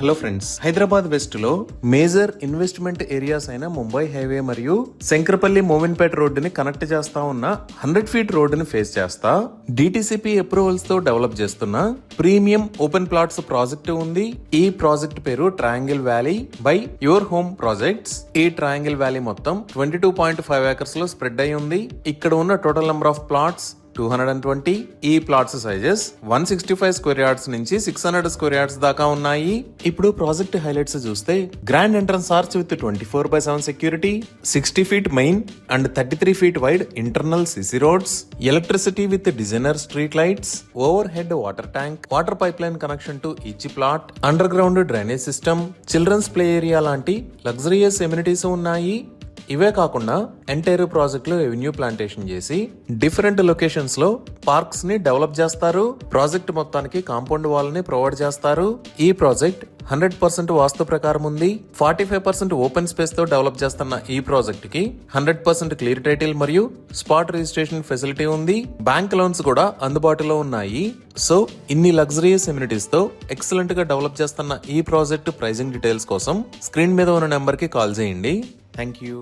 Hello friends, Hyderabad west లో major investment areas అయిన Mumbai highway మరియు శంకరపల్లి మోమిన్పేట రోడ్డుని కనెక్ట్ చేస్తా ఉన్న 100 ఫీట్ రోడ్డుని ఫేస్ చేస్తా డిటిసిపి అప్రూవల్స్ తో డెవలప్ చేస్తున్న ప్రీమియం ఓపెన్ ప్లాట్స్ ప్రాజెక్ట్ ఉంది. ఈ ప్రాజెక్ట్ పేరు triangle valley by your home projects. ఈ ట్రయాంగిల్ వ్యాలీ మొత్తం 22.5 ఏకర్స్ లో స్ప్రెడ్ అయి ఉంది. ఇక్కడ ఉన్న టోటల్ నెంబర్ ఆఫ్ ప్లాట్స్ 220. ఈ ప్లాట్స్ సైజెస్ 165 స్క్వేర్ యార్డ్స్ నుంచి 600 స్క్వేర్ యార్డ్స్ దాకా ఉన్నాయి. ఇప్పుడు ప్రాజెక్ట్ హైలైట్స్ చూస్తే grand entrance arch with 24/7 security, 60 feet main and 33 feet wide internal CC roads, electricity with designer street lights, overhead water tank, water pipeline connection to each plot, underground drainage system, children's play area లాంటి luxurious amenities ఉన్నాయి. ఇవే కాకుండా entire project లో avenue plantation చేసి different locations లో parks ని develop చేస్తారు. Project మొత్తానికి కాంపౌండ్ వాల్ ని ప్రొవైడ్ చేస్తారు. ఈ ప్రాజెక్ట్ 100% వాస్తు ప్రకారం ఉంది. 45% ఓపెన్ స్పేస్ తో డెవలప్ చేస్తున్న ఈ ప్రాజెక్ట్ కి 100% క్లియర్ టైటిల్ మరియు స్పాట్ రిజిస్ట్రేషన్ ఫెసిలిటీ ఉంది. బ్యాంక్ లోన్స్ కూడా అందుబాటులో ఉన్నాయి. సో ఇన్ని లగ్జరియస్ ఎమ్యూనిటీస్ తో ఎక్సలెంట్ గా డెవలప్ చేస్తున్న ఈ ప్రాజెక్ట్ ప్రైజింగ్ డీటెయిల్స్ కోసం స్క్రీన్ మీద ఉన్న నెంబర్ కి కాల్ చేయండి. Thank you.